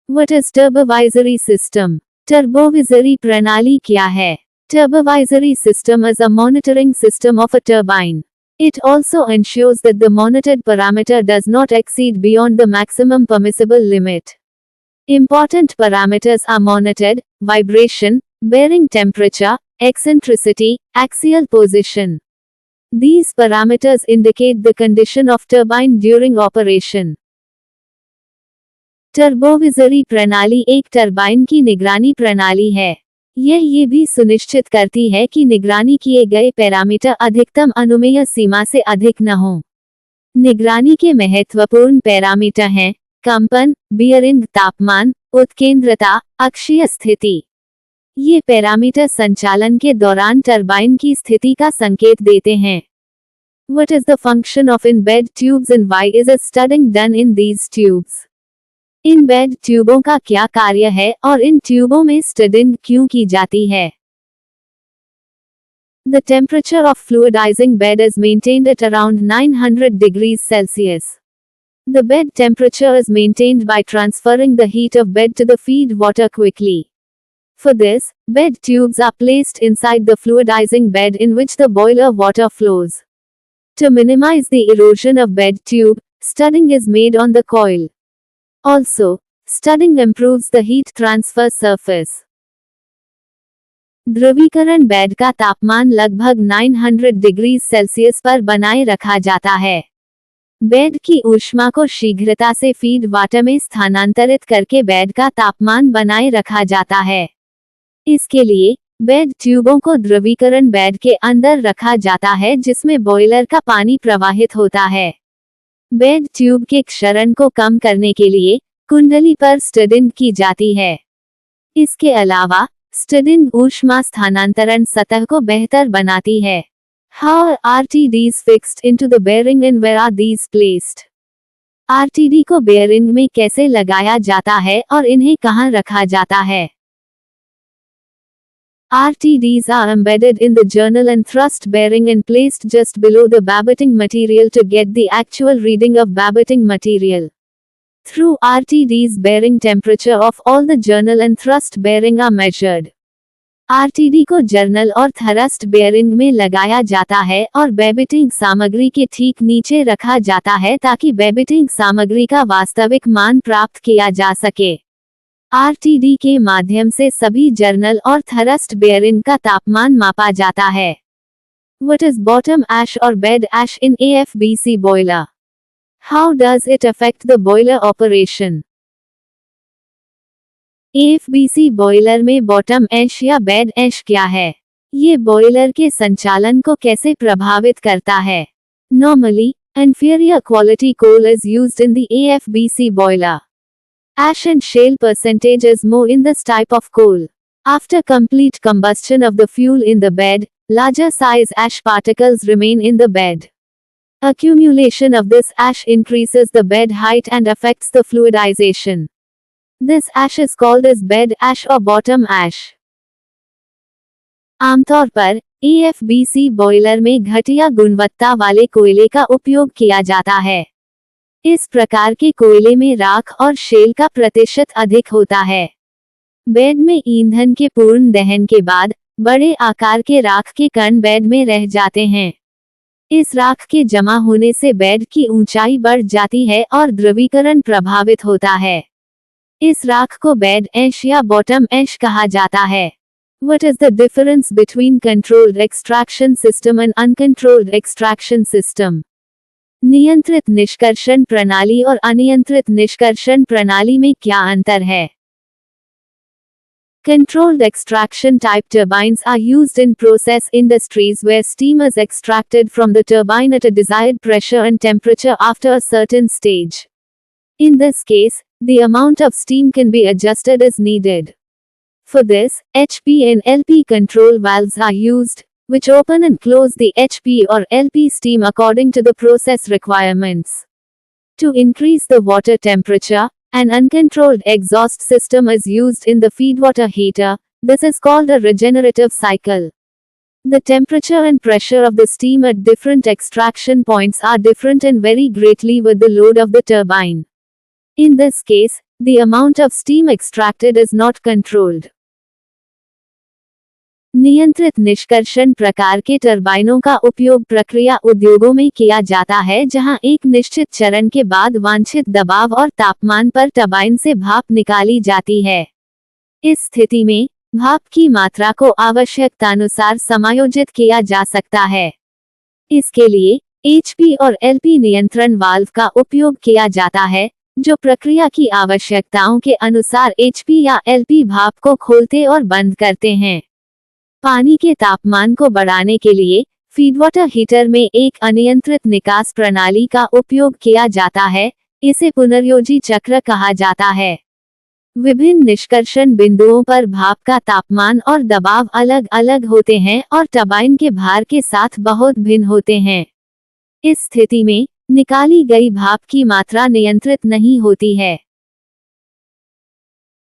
What is turbovisory system? Turbovisory प्रणाली क्या है? Turbovisory system is a monitoring system of a turbine. It also ensures that the monitored parameter does not exceed beyond the maximum permissible limit. Important parameters are monitored: vibration, bearing temperature, eccentricity, axial position. These parameters indicate the condition of turbine during operation. टर्बोविजरी प्रणाली एक turbine की निगरानी प्रणाली है। यह ये भी सुनिश्चित करती है कि निगरानी किए गए पैरामीटर अधिकतम अनुमेय सीमा से अधिक न हो। निगरानी के महत्वपूर्ण पैरामीटर हैं कंपन, बियरिंग तापमान, उत्केंद्रता, अक्षीय स्थिति। ये पैरामीटर संचालन के दौरान टरबाइन की स्थिति का संकेत देते हैं। What is the function of in-bed tubes and why is a studding done in these tubes? In bed ट्यूबों का क्या कार्य है और इन ट्यूबों में स्टडिंग क्यों की जाती है? The temperature of fluidizing bed is maintained at around 900 degrees Celsius. The bed temperature is maintained by transferring the heat of bed to the feed water quickly. For this, bed tubes are placed inside the fluidizing bed in which the boiler water flows. To minimize the erosion of bed tube, studding is made on the coil. Also, studding improves the heat transfer surface. ध्रुवीकरण bed का तापमान लगभग 900 degree Celsius पर बनाए रखा जाता है। Bed की ऊष्मा को शीघ्रता से फीड वाटर में स्थानांतरित करके बेड का तापमान बनाए रखा जाता है। इसके लिए बेड ट्यूबों को ध्रुवीकरण बेड के अंदर रखा जाता है जिसमें बॉयलर का पानी प्रवाहित होता है। बेड ट्यूब के क्षरण को कम करने के लिए कुंडली पर स्टडिंग की जाती है। इसके अलावा स्टडिंग ऊष्मा स्थानांतरण सतह को बेहतर बनाती है। How are RTDs fixed into the bearing and where are these placed? RTD को बेयरिंग में कैसे लगाया जाता है और इन्हें कहाँ रखा जाता है? RTDs are embedded in the journal and thrust bearing and placed just below the babbiting material to get the actual reading of babbiting material. Through RTDs, bearing temperature of all the journal and thrust bearing are measured. RTD को journal और thrust bearing में लगाया जाता है और बेबिटिंग सामग्री के ठीक नीचे रखा जाता है ताकि बेबिटिंग सामग्री का वास्तविक मान प्राप्त किया जा सके। RTD के माध्यम से सभी जर्नल और थरस्ट बेयरिंग का तापमान मापा जाता है। What is bottom ash or bed ash in AFBC boiler? How does it affect the boiler operation? AFBC boiler में बॉटम ऐश या बेड ऐश क्या है? ये बॉयलर के संचालन को कैसे प्रभावित करता है? Normally, inferior quality coal is used in the AFBC boiler. Ash and shale percentage is more in this type of coal. After complete combustion of the fuel in the bed, larger size ash particles remain in the bed. Accumulation of this ash increases the bed height and affects the fluidization. This ash is called as bed ash or bottom ash. आमतौर पर AFBC boiler में घटिया गुणवत्ता वाले कोयले का उपयोग किया जाता है। इस प्रकार के कोयले में राख और शेल का प्रतिशत अधिक होता है। बेड में ईंधन के पूर्ण दहन के बाद बड़े आकार के राख के कण बेड में रह जाते हैं। इस राख के जमा होने से बेड की ऊंचाई बढ़ जाती है और ध्रुवीकरण प्रभावित होता है। इस राख को बेड ऐश या बॉटम ऐश कहा जाता है। What is the difference between controlled extraction system and uncontrolled extraction system? नियंत्रित निष्कर्षण प्रणाली और अनियंत्रित निष्कर्षण प्रणाली में क्या अंतर है? Controlled extraction type turbines are used in process industries where steam is extracted from the turbine at a desired pressure and temperature after a certain stage. In this case, the amount of steam can be adjusted as needed. For this, HP and LP control valves are used, which open and close the HP or LP steam according to the process requirements. To increase the water temperature, an uncontrolled exhaust system is used in the feedwater heater. This is called a regenerative cycle. The temperature and pressure of the steam at different extraction points are different and vary greatly with the load of the turbine. In this case, The amount of steam extracted is not controlled. नियंत्रित निष्कर्षण प्रकार के टरबाइनों का उपयोग प्रक्रिया उद्योगों में किया जाता है जहां एक निश्चित चरण के बाद वांछित दबाव और तापमान पर टरबाइन से भाप निकाली जाती है। इस स्थिति में भाप की मात्रा को आवश्यकतानुसार समायोजित किया जा सकता है। इसके लिए HP और LP नियंत्रण वाल्व का उपयोग किया जाता है, जो प्रक्रिया की आवश्यकताओं के अनुसार HP या LP भाप को खोलते और बंद करते हैं। पानी के तापमान को बढ़ाने के लिए फीडवाटर हीटर में एक अनियंत्रित निकास प्रणाली का उपयोग किया जाता है, इसे पुनर्योजी चक्र कहा जाता है। विभिन्न निष्कर्षण बिंदुओं पर भाप का तापमान और दबाव अलग अलग होते हैं और टरबाइन के भार के साथ बहुत भिन्न होते हैं। इस स्थिति में निकाली गई भाप की मात्रा नियंत्रित नहीं होती है।